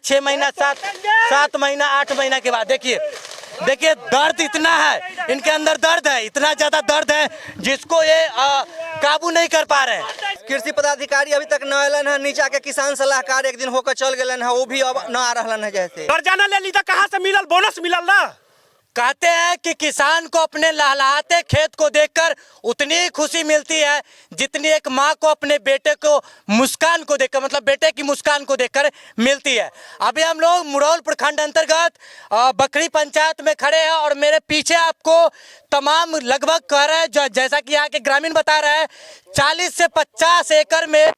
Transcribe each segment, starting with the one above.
6 महीना 7 महीना 8 महीना के बाद देखिए दर्द इतना है, इनके अंदर दर्द है, इतना ज्यादा दर्द है जिसको ये काबू नहीं कर पा रहे हैं। कृषि पदाधिकारी अभी तक न अलन है, नीचा के किसान सलाहकार एक दिन होकर चल गए हैं, वो भी अब न आ रहा है। जैसे कर्जा न ले ली तो कहाँ से मिलल, बोनस मिलल ना। कहते हैं कि किसान को अपने लहलहाते खेत को देखकर उतनी ही खुशी मिलती है जितनी एक माँ को अपने बेटे को मुस्कान को देखकर, मतलब बेटे की मुस्कान को देखकर मिलती है। अभी हम लोग मुरौल प्रखंड अंतर्गत बखरी पंचायत में खड़े हैं और मेरे पीछे आपको तमाम लगभग कह रहे हैं, जैसा कि यहाँ के ग्रामीण बता रहे हैं, 40 से 50 एकड़ में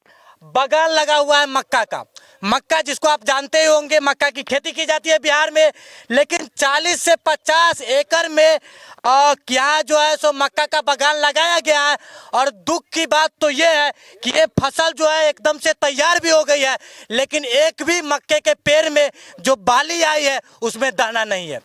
बागान लगा हुआ है मक्का का। मक्का जिसको आप जानते ही होंगे, मक्का की खेती की जाती है बिहार में, लेकिन 40 से 50 एकड़ में क्या जो है सो मक्का का बागान लगाया गया है। और दुख की बात तो ये है कि ये फसल जो है एकदम से तैयार भी हो गई है, लेकिन एक भी मक्के के पेड़ में जो बाली आई है उसमें दाना नहीं है।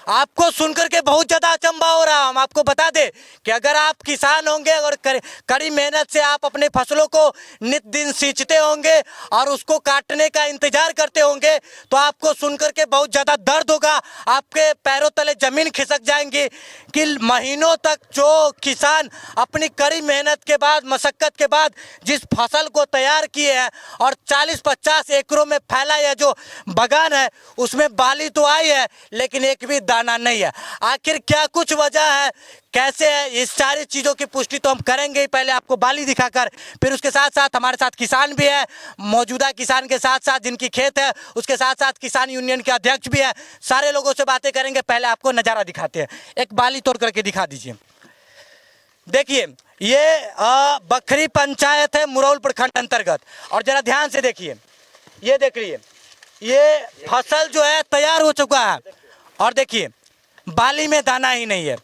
आपको सुनकर के बहुत ज़्यादा अचंभा हो रहा है। हम आपको बता दें कि अगर आप किसान होंगे और कड़ी मेहनत से आप अपने फसलों को नित दिन सींचते होंगे और उसको काटने का इंतजार करते होंगे तो आपको सुनकर के बहुत ज़्यादा दर्द होगा, आपके पैरों तले ज़मीन खिसक जाएंगी कि महीनों तक जो किसान अपनी कड़ी मेहनत के बाद, मशक्क़त के बाद जिस फसल को तैयार किए हैं और 40-50 एकड़ों में फैला यह जो बागान है उसमें बाली तो आई है लेकिन एक भी दाना नहीं है। आखिर क्या कुछ वजह है, कैसे है, इस सारी चीज़ों की पुष्टि तो हम करेंगे ही। पहले आपको बाली दिखाकर, फिर उसके साथ साथ हमारे साथ किसान भी है, मौजूदा किसान के साथ साथ जिनकी खेत है, उसके साथ साथ किसान यूनियन के अध्यक्ष भी है। सारे लोगों से बातें करेंगे। पहले आपको नज़ारा दिखाते हैं, एक बाली तोड़ करके दिखा दीजिए। देखिए ये बखरी पंचायत है मुरौल प्रखंड अंतर्गत, और जरा ध्यान से देखिए, ये देख लीजिए, ये फसल जो है तैयार हो चुका है और देखिए बाली में दाना ही नहीं है।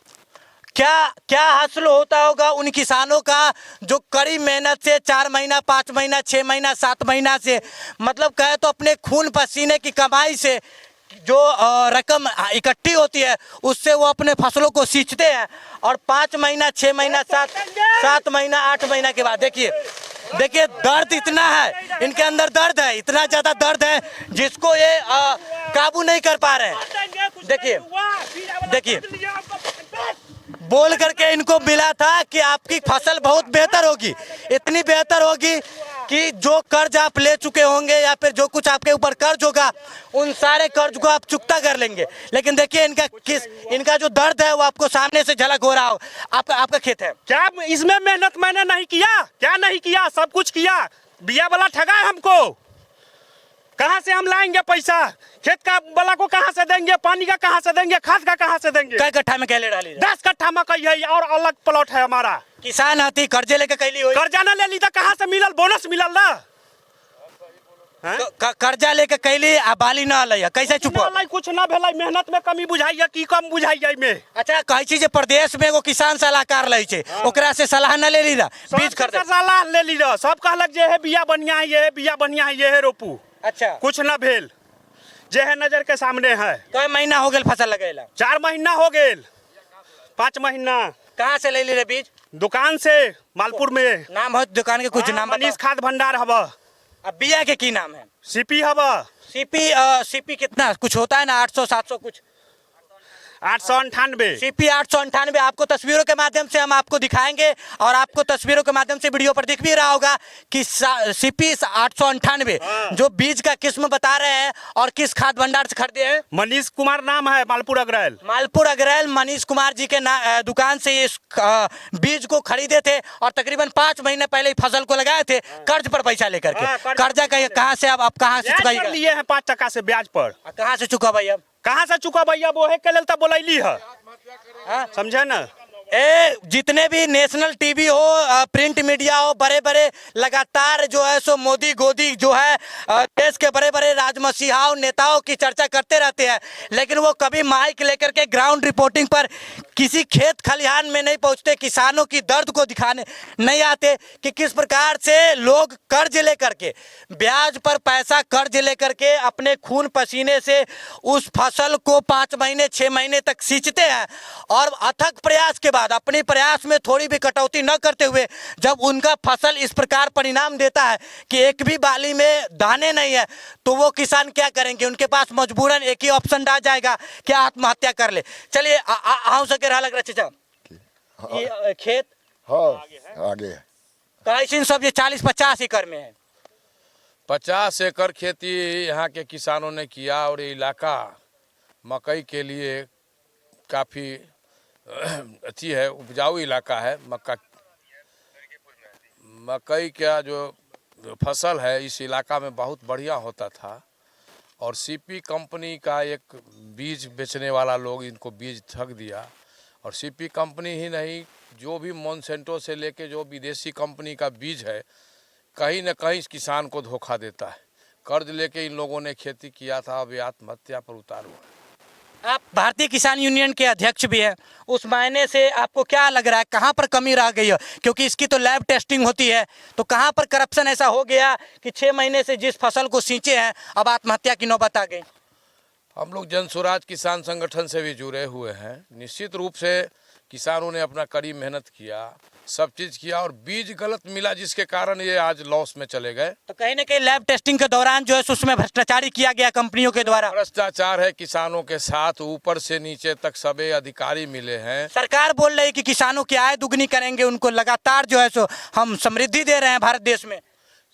क्या हासिल होता होगा उन किसानों का जो कड़ी मेहनत से 4 महीना 5 महीना 6 महीना 7 महीना से, मतलब कहे तो अपने खून पसीने की कमाई से जो रकम इकट्ठी होती है उससे वो अपने फसलों को सींचते हैं। और 5 महीना 6 महीना 7 महीना 8 महीना के बाद देखिए दर्द इतना है, इनके अंदर दर्द है, इतना ज़्यादा दर्द है जिसको ये काबू नहीं कर पा रहे हैं। देखिए बोल करके इनको मिला था कि आपकी फसल बहुत बेहतर होगी, इतनी बेहतर होगी कि जो कर्ज आप ले चुके होंगे या फिर जो कुछ आपके ऊपर कर्ज होगा उन सारे कर्ज को आप चुकता कर लेंगे। लेकिन देखिए इनका जो दर्द है वो आपको सामने से झलक हो रहा हो। आपका खेत है क्या? इसमें मेहनत मैंने नहीं किया, क्या नहीं किया, सब कुछ किया। बिया वाला ठगा हमको, कहाँ से हम लाएंगे पैसा? खेत का वाला को कहाँ से देंगे? पानी का कहाँ से देंगे? खाद का कहाँ से देंगे? कई कट्ठा में क्या ले डाली? 10 कट्ठा मकई है और अलग प्लॉट है हमारा। किसान आती कर्जे लेके कैली हुई, कर्जा न ले ली तो कहाँ से मिलल, बोनस मिलल ना। कर्जा लेके कैली आ बाली न लैया, कैसे चुप कुछ ना भेलै, मेहनत में कमी बुझाइए कि कम बुझाइए में। अच्छा कहै छी जे प्रदेश में एगो किसान सलाहकार लै छै, ओकरा से सलाह न ले ली ना, बीज खरीद सलाह ले ली ना, सब कहलक जे है बिया बढ़िया है, ये बिया बढ़िया है, ये है रोपू। अच्छा कुछ ना भेल, जे है नजर के सामने है। कई महीना हो गए फसल लगेला? 4 महीना हो गए, 5 महीना। कहाँ से ले ली रे बीज? दुकान से, मालपुर में। नाम हो दुकान के कुछ नाम? मनीष खाद भंडार हवा। अब बिया के की नाम है? सीपी हवा। सीपी कितना कुछ होता है ना, 800-700 कुछ, 898 सीपी 898। आपको तस्वीरों के माध्यम से हम आपको दिखाएंगे और आपको तस्वीरों के माध्यम से वीडियो पर दिख भी रहा होगा कि सीपी 898 जो बीज का किस्म बता रहे हैं और किस खाद भंडार से खरीदे हैं। मनीष कुमार नाम है, मालपुर अग्रैल। मालपुर अग्रैल मनीष कुमार जी के दुकान से इस बीज को खरीदे थे और तकरीबन 5 महीने पहले फसल को लगाए थे कर्ज पर पैसा लेकर के। कर्जा कहाँ से आप कहाँ से चुकाइएगा? लिए हैं 5 टका से ब्याज पर। कहाँ से चुका भैया? कहाँ से चुका भैया? वो है के लेल तो बोलैली है, समझे ना। जितने भी नेशनल टीवी हो, प्रिंट मीडिया हो, बड़े बड़े लगातार जो है सो मोदी गोदी जो है देश के बड़े बड़े राजमसीहाओं नेताओं की चर्चा करते रहते हैं, लेकिन वो कभी माइक लेकर के ग्राउंड रिपोर्टिंग पर किसी खेत खलिहान में नहीं पहुंचते, किसानों की दर्द को दिखाने नहीं आते कि किस प्रकार से लोग कर्ज लेकर के, ब्याज पर पैसा कर्ज लेकर के अपने खून पसीने से उस फसल को 5 महीने 6 महीने तक सींचते हैं और अथक प्रयास के बाद बाद अपने प्रयास में थोड़ी भी कटौती न करते हुए जब उनका फसल इस प्रकार परिणाम देता है कि एक भी बाली में दाने नहीं है, तो वो किसान क्या करेंगे? उनके पास मजबूरन एक ही ऑप्शन आ जाएगा कि आत्महत्या कर ले। चलिए आओ सके रहा लग रहा चाचा ये खेत हाँ आगे है। कैसिन सब ये 40-50 एकड़ में है। 50 एकड़ खेती यहाँ के किसानों ने किया और ये इलाका मकई के लिए काफ़ी अच्छी है, उपजाऊ इलाका है। मकई का जो फसल है इस इलाका में बहुत बढ़िया होता था और सीपी कंपनी का एक बीज बेचने वाला लोग इनको बीज ठग दिया। और सीपी कंपनी ही नहीं, जो भी मोनसेंटो से लेके जो विदेशी कंपनी का बीज है कहीं न कहीं किसान को धोखा देता है। कर्ज लेके इन लोगों ने खेती किया था, अब ये आत्महत्या पर उतार हुआ है। आप भारतीय किसान यूनियन के अध्यक्ष भी हैं, उस मायने से आपको क्या लग रहा है कहाँ पर कमी रह गई है? क्योंकि इसकी तो लैब टेस्टिंग होती है, तो कहाँ पर करप्शन ऐसा हो गया कि 6 महीने से जिस फसल को सींचे हैं अब आत्महत्या की नौबत आ गई? हम लोग जन स्वराज किसान संगठन से भी जुड़े हुए हैं। निश्चित रूप से किसानों ने अपना कड़ी मेहनत किया, सब चीज़ किया और बीज गलत मिला जिसके कारण ये आज लॉस में चले गए। तो कहीं ना कहीं लैब टेस्टिंग के दौरान जो है उसमें भ्रष्टाचारी किया गया कंपनियों के द्वारा। भ्रष्टाचार है किसानों के साथ, ऊपर से नीचे तक सभी अधिकारी मिले हैं। सरकार बोल रही है कि किसानों की आय दुगनी करेंगे, उनको लगातार जो है सो हम समृद्धि दे रहे हैं भारत देश में।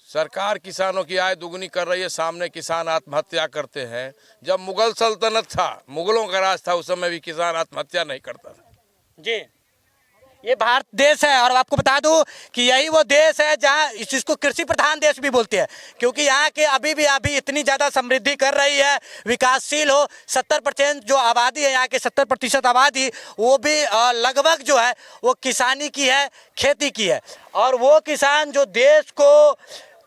सरकार किसानों की आय दुगनी कर रही है, सामने किसान आत्महत्या करते हैं। जब मुगल सल्तनत था, मुगलों का राज था, उस समय भी किसान आत्महत्या नहीं करता था। जी, ये भारत देश है और आपको बता दूं कि यही वो देश है जहां इसको कृषि प्रधान देश भी बोलते हैं, क्योंकि यहाँ के अभी इतनी ज़्यादा समृद्धि कर रही है, विकासशील हो। 70% जो आबादी है, यहाँ के 70% आबादी वो भी लगभग जो है वो किसानी की है, खेती की है। और वो किसान जो देश को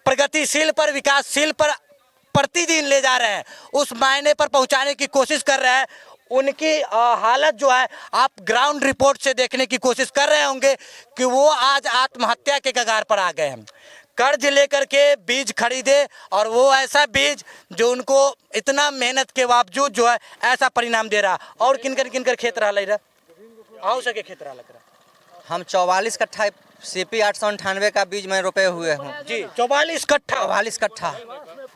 प्रगतिशील पर, विकासशील पर प्रतिदिन ले जा रहे हैं, उस मायने पर पहुँचाने की कोशिश कर रहे हैं। उनकी हालत जो है आप ग्राउंड रिपोर्ट से देखने की कोशिश कर रहे होंगे कि वो आज आत्महत्या के कगार पर आ गए हैं। कर्ज लेकर के बीज खरीदे और वो ऐसा बीज जो उनको इतना मेहनत के बावजूद जो है ऐसा परिणाम दे रहा। और किनकर खेत रहा लग रहा आओ सके खेत रहा लग रहा। हम 44 कट्ठा CP 898 का बीज मैं रोपे हुए हूँ जी। 44 कट्ठा 44 कट्ठा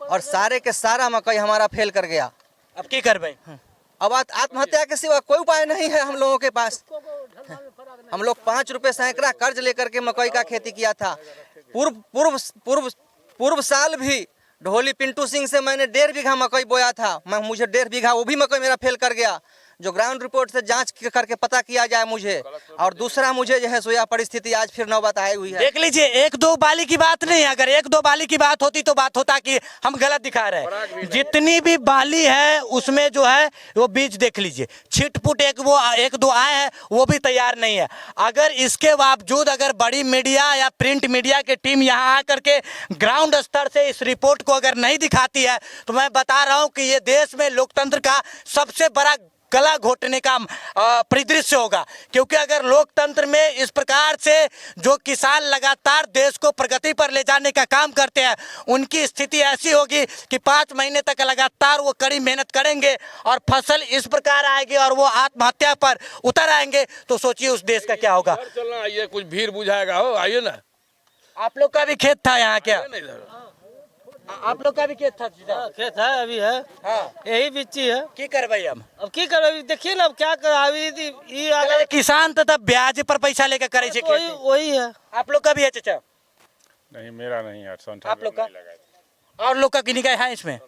और सारे के सारा मकई हमारा फेल कर गया। अब की कर भाई? अब आत्महत्या के सिवा कोई उपाय नहीं है हम लोगों के पास। हम लोग 5 रुपए सैकड़ा कर्ज लेकर के मकई का खेती किया था। पूर्व साल भी ढोली पिंटू सिंह से मैंने 1.5 बीघा मकई बोया था। मुझे 1.5 बीघा वो भी मकई मेरा फेल कर गया, जो ग्राउंड रिपोर्ट से जांच करके पता किया जाए मुझे। और दूसरा मुझे जो है सो यह परिस्थिति आज फिर नौबत आई हुई है। देख लीजिए, 1-2 बाली की बात नहीं है। अगर 1-2 बाली की बात होती तो बात होता कि हम गलत दिखा रहे हैं। जितनी भी बाली है उसमें जो है वो बीज देख लीजिए, छिटपुट 1-2 आए हैं, वो भी तैयार नहीं है। अगर इसके बावजूद अगर बड़ी मीडिया या प्रिंट मीडिया की टीम यहाँ आकर के ग्राउंड स्तर से इस रिपोर्ट को अगर नहीं दिखाती है, तो मैं बता रहा हूँ कि ये देश में लोकतंत्र का सबसे बड़ा गला घोटने का परिदृश्य होगा। क्योंकि अगर लोकतंत्र में इस प्रकार से जो किसान लगातार देश को प्रगति पर ले जाने का काम करते हैं, उनकी स्थिति ऐसी होगी कि 5 महीने तक लगातार वो कड़ी मेहनत करेंगे और फसल इस प्रकार आएगी और वो आत्महत्या पर उतर आएंगे, तो सोचिए उस देश का क्या होगा। चलना आइए, कुछ भीड़ बुझाएगा हो, आइए ना। आप लोग का भी खेत था यहाँ क्या? आप लोग का भी खेत था? खेत है, अभी है। हाँ, यही बिच्ची है। की करवाई अब की करबे? देखिए ना अब क्या कर। अभी अगर किसान तो तब ब्याज पर पैसा लेकर करे छे खेती। वही है। आप लोग का भी है चाचा? नहीं, मेरा नहीं है। आप लोग का और लोग का किन्हीं का है इसमें?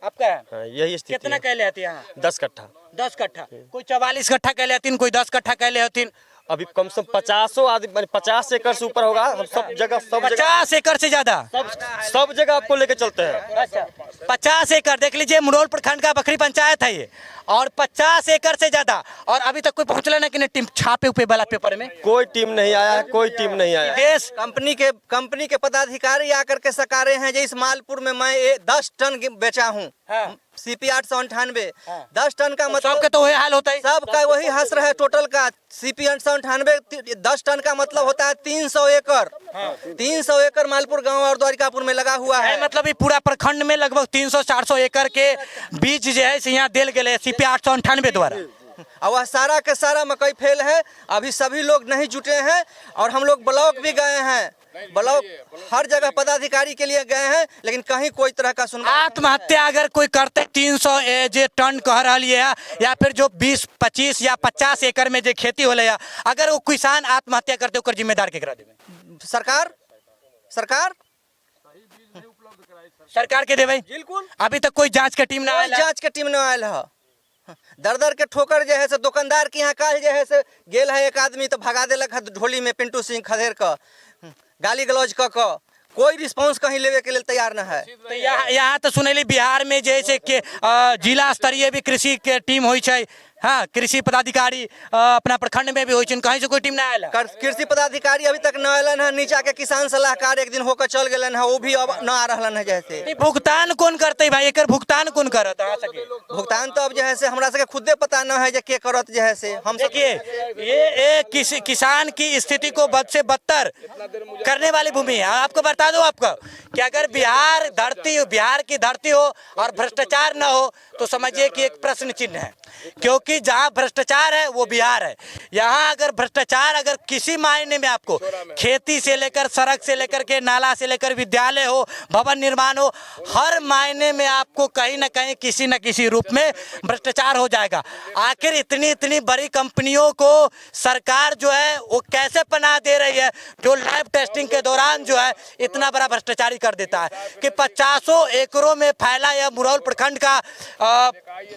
आपका है? यही स्थिति। कितना कह ले यहाँ? 10 कट्ठा। 10 कट्ठा। कोई 44 कट्ठा कह लेती, कोई 10 कट्ठा कह लेती। अभी कम से कम 50 आदमी 50 एकड़ से ऊपर होगा। हम सब जगह 50 एकड़ से ज्यादा सब जगह आपको लेके चलते हैं। अच्छा, 50 एकड़ देख लीजिए, मुरौल प्रखंड का बखरी पंचायत है ये, और 50 एकड़ से ज्यादा। और अभी तक कोई पहुंचला ना कि नहीं टीम छापे उपे वाला पेपर में? कोई टीम नहीं आया है, कोई टीम नहीं आया। देश कंपनी के पदाधिकारी आकर के सकारे हैं। जो इस मालपुर में मैं 10 टन बेचा हूँ। हाँ। CP 898 10 टन का मतलब सबका तो वही हाल होता है। सबका वही हसर है टोटल का। CP 898 10 टन का मतलब होता है 300 एकड़। 300 एकड़ मालपुर गांव और द्वारिकापुर में लगा हुआ है। मतलब ये पूरा प्रखंड में लगभग 300-400 एकड़ के बीज जो है यहाँ दिल गए CP 898 द्वारा। और वह सारा का सारा मकई फेल है। अभी सभी लोग नहीं जुटे हैं और हम लोग ब्लॉक भी गए हैं, ब्लॉक हर जगह पदाधिकारी के लिए गए हैं, लेकिन कहीं कोई तरह का सुनवाई। आत्महत्या अगर कोई करते 300 जे टन कह रही है या फिर जो 20, 25 या 50 एकड़ में जो खेती होले है, अगर वो किसान आत्महत्या करते ओकर जिम्मेदार केकरा देबे? सरकार के देबे। बिल्कुल। अभी तक कोई जांच के टीम ना कोई आयल है। जांच के टीम न आयल है। दर के ठोकर जो है से दुकानदार के यहाँ काल जो है से गेल है एक आदमी तो भगा देलक है ढोली में पिंटू सिंह खदेर का गाली गलौज क कोई रिस्पांस कहीं लेवे के लिए तैयार न है। तो यहाँ तो सुनैली बिहार में जैसे कि जिला स्तरीय भी कृषि के टीम होई छै, हाँ, कृषि पदाधिकारी अपना प्रखंड में भी होई छै, कहीं से कोई टीम ना आयल है। कृषि पदाधिकारी अभी तक न आलन है। नीचा के किसान सलाहकार एक दिन होकर चल गए हैं, वो भी अब न आ रहलन है। जैसे ई भुगतान कौन करते भाई, एकर भुगतान कौन करत अहाँ सके? भुगतान तो अब जो है से हमरा सबके खुदे पता न है जे के करत जो है से। हम देखिए ये किसी किसान की स्थिति को बद से बदतर करने वाली भूमि है। आपको बता दो आपको कि अगर बिहार की धरती हो और भ्रष्टाचार न हो तो समझिए कि एक प्रश्न चिन्ह है, क्योंकि जहाँ भ्रष्टाचार है वो बिहार है। यहाँ अगर भ्रष्टाचार अगर किसी मायने में आपको खेती से लेकर सड़क से लेकर के नाला से लेकर विद्यालय हो, भवन निर्माण हो, हर मायने में आपको कहीं ना कहीं किसी न किसी रूप में भ्रष्टाचार हो जाएगा। आखिर इतनी बड़ी कंपनियों को सरकार जो है वो कैसे पनाह दे रही है, जो लैब टेस्टिंग के दौरान जो है इतना बड़ा भ्रष्टाचारी कर देता है कि 50 एकड़ों में फैला यह मुरौल प्रखंड का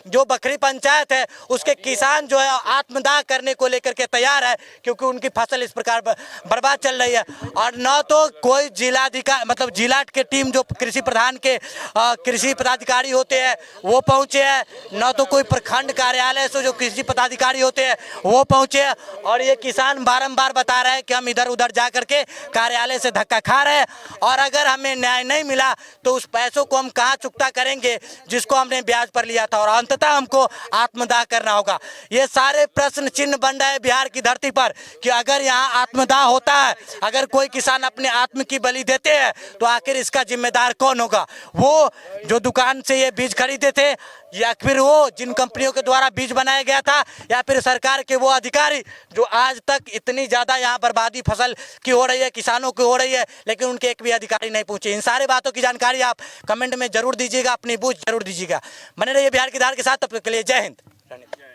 जो बखरी पंचायत है उसके किसान जो है आत्मदाह करने को लेकर के तैयार है, क्योंकि उनकी फसल इस प्रकार बर्बाद चल रही है। और न तो कोई जिलाधिकारी मतलब जिला के टीम जो कृषि प्रधान के कृषि पदाधिकारी होते हैं वो पहुंचे हैं, न तो कोई प्रखंड कार्यालय से जो कृषि पदाधिकारी होते हैं वो पहुंचे हैं। और ये किसान बारंबार बता रहे हैं कि हम इधर उधर जा करके कार्यालय से धक्का खा रहे हैं और अगर हमें न्याय नहीं मिला तो उस पैसों को हम कहाँ चुकता करेंगे जिसको हमने ब्याज पर लिया था, और अंततः हमको आत्मदाह करना होगा। ये सारे प्रश्न चिन्ह बन रहे हैं बिहार की धरती पर कि अगर यहाँ आत्मदाह होता है, अगर कोई किसान अपने आत्म की बलि देते हैं तो आखिर इसका जिम्मेदार कौन होगा? वो जो दुकान से ये बीज खरीदे थे या फिर वो जिन कंपनियों के द्वारा बीज बनाया गया था, या फिर सरकार के वो अधिकारी जो आज तक इतनी ज़्यादा यहाँ बर्बादी फसल की हो रही है, किसानों की हो रही है, लेकिन उनके एक भी अधिकारी नहीं पहुंचे। इन सारे बातों की जानकारी आप कमेंट में जरूर दीजिएगा, अपनी बूझ जरूर दीजिएगा। बने रहिए बिहार की धार के साथ, तब तक के लिए जय हिंद।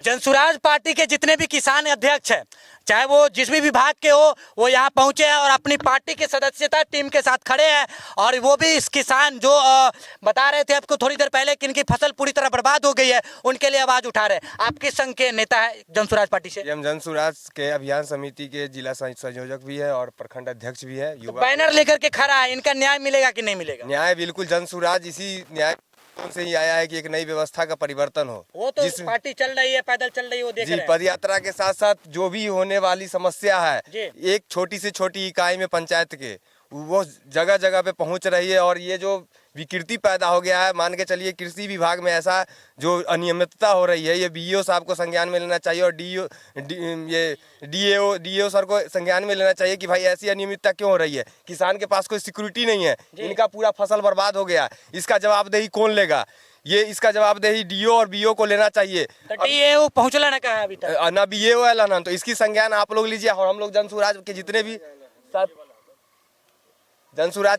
जनसुराज पार्टी के जितने भी किसान अध्यक्ष हैं, चाहे वो जिस भी विभाग के हो, वो यहाँ पहुंचे हैं और अपनी पार्टी के सदस्यता टीम के साथ खड़े हैं। और वो भी इस किसान जो बता रहे थे आपको थोड़ी देर पहले कि इनकी फसल पूरी तरह बर्बाद हो गई है, उनके लिए आवाज उठा रहे हैं। आप किस संघ के नेता है जनसुराज पार्टी से? हम जनसुराज के अभियान समिति के जिला संयोजक भी है और प्रखंड अध्यक्ष भी है। तो बैनर लेकर के खड़ा है, इनका न्याय मिलेगा कि नहीं मिलेगा? न्याय बिल्कुल, जनसुराज इसी न्याय से ही आया है कि एक नई व्यवस्था का परिवर्तन हो। वो तो पार्टी चल रही है, पैदल चल रही है, वो देख रहे हैं। पद यात्रा के साथ साथ जो भी होने वाली समस्या है जी। एक छोटी से छोटी इकाई में पंचायत के वो जगह जगह पे पहुंच रही है। और ये जो विकृति पैदा हो गया है, मान के चलिए कृषि विभाग में ऐसा जो अनियमितता हो रही है, ये बीईओ साहब को संज्ञान में लेना चाहिए और डीएओ सर को संज्ञान में लेना चाहिए कि भाई ऐसी अनियमितता क्यों हो रही है। किसान के पास कोई सिक्योरिटी नहीं है, इनका पूरा फसल बर्बाद हो गया, इसका जवाबदेही कौन लेगा? ये इसका जवाबदेही डीओ और बीओ को लेना चाहिए। डीएओ पहुंचला ना कहा अभी तक, ना बीएओ है ना, तो इसकी संज्ञान आप लोग लीजिए। और हम लोग जनसुराज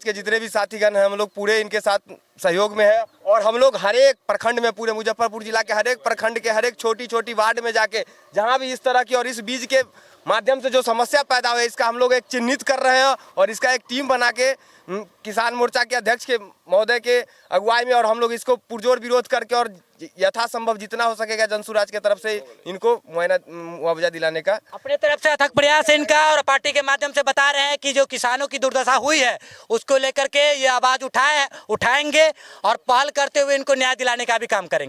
के जितने भी साथीगण हैं, हम लोग पूरे इनके साथ सहयोग में है। और हम लोग हर एक प्रखंड में, पूरे मुजफ्फरपुर जिला के हर एक प्रखंड के हर एक छोटी छोटी वार्ड में जाके जहां भी इस तरह की और इस बीज के माध्यम से जो समस्या पैदा हुई है, इसका हम लोग एक चिन्हित कर रहे हैं और इसका एक टीम बना के किसान मोर्चा के अध्यक्ष के महोदय के अगुवाई में, और हम लोग इसको पुरजोर विरोध करके और यथासंभव जितना हो सकेगा जनसुराज के तरफ से इनको मुआवजा दिलाने का अपने तरफ से अथक प्रयास है इनका। और पार्टी के माध्यम से बता रहे हैं कि जो किसानों की दुर्दशा हुई है उसको लेकर के ये आवाज उठाएंगे और पहल करते हुए इनको न्याय दिलाने का भी काम करेंगे।